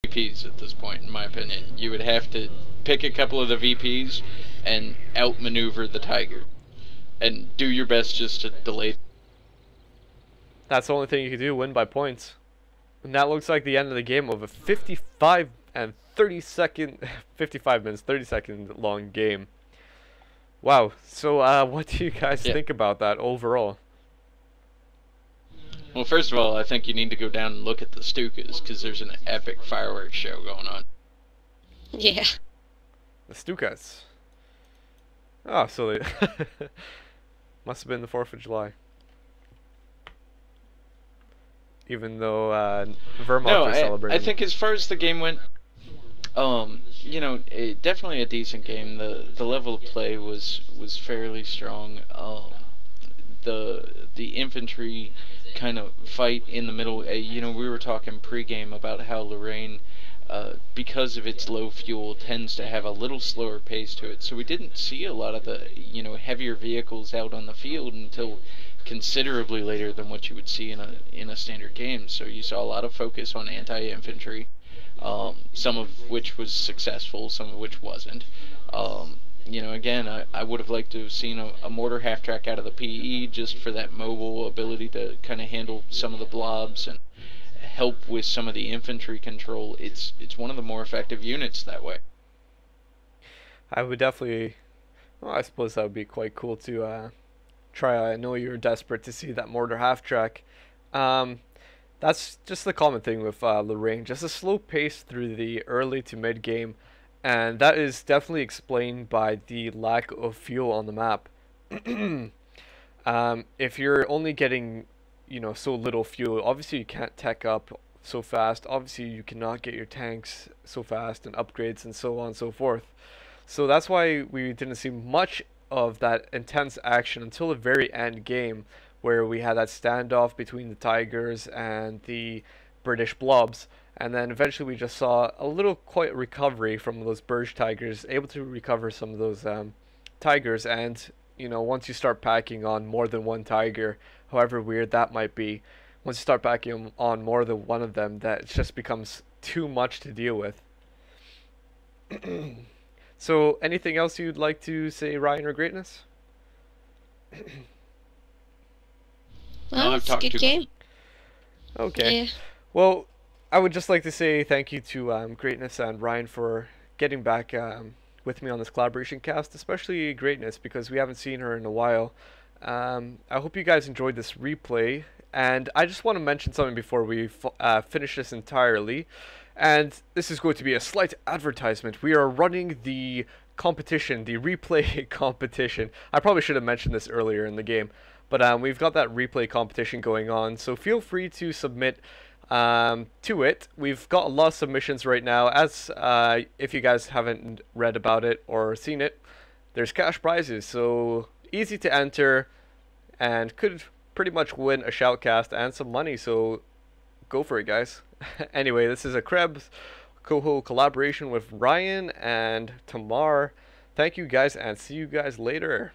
VPs at this point, in my opinion. You would have to pick a couple of the VPs and outmaneuver the Tiger, and do your best just to delay. That's the only thing you can do, win by points. And that looks like the end of the game of a 55 and 30 second, 55 minutes, 30 second long game. Wow. So what do you guys think about that overall? Well, first of all, I think you need to go down and look at the Stukas, because there's an epic fireworks show going on. Yeah. The Stukas. Oh, so they must have been the 4th of July. Even though Vermont was celebrating. I think as far as the game went, you know, definitely a decent game. The level of play was fairly strong. The infantry kind of fight in the middle. You know, we were talking pregame about how Lorraine, because of its low fuel, tends to have a little slower pace to it. So we didn't see a lot of the, you know, heavier vehicles out on the field until considerably later than what you would see in a standard game. So you saw a lot of focus on anti-infantry, some of which was successful, some of which wasn't. You know, again, I would have liked to have seen a mortar half-track out of the PE just for that mobile ability to kind of handle some of the blobs and help with some of the infantry control. It's one of the more effective units that way. I would definitely, well, I suppose that would be quite cool to try. I know you're desperate to see that mortar half-track. That's just the common thing with Lorraine, just a slow pace through the early to mid game. And that is definitely explained by the lack of fuel on the map. If you're only getting, you know, so little fuel, obviously you can't tech up so fast. Obviously you cannot get your tanks so fast and upgrades and so on and so forth. So that's why we didn't see much of that intense action until the very end game, where we had that standoff between the Tigers and the British blobs. And then eventually we just saw a little quiet recovery from those Burj Tigers, able to recover some of those Tigers. And, you know, once you start packing on more than one Tiger, however weird that might be, once you start packing on more than one of them, that just becomes too much to deal with. So, anything else you'd like to say, Ryan or Greatness? Well, it's a good game. Okay. Yeah. Well, I would just like to say thank you to Greatness and Ryan for getting back with me on this collaboration cast, especially Greatness, because we haven't seen her in a while. I hope you guys enjoyed this replay, and I just want to mention something before we finish this entirely, and this is going to be a slight advertisement. We are running the competition, the replay competition. I probably should have mentioned this earlier in the game, but we've got that replay competition going on, so feel free to submit to it. We've got a lot of submissions right now. As if you guys haven't read about it or seen it, there's cash prizes, so easy to enter and could pretty much win a shoutcast and some money, so go for it, guys. Anyway, this is a Krebs Coho collaboration with Ryan and Tamar. Thank you guys, and see you guys later.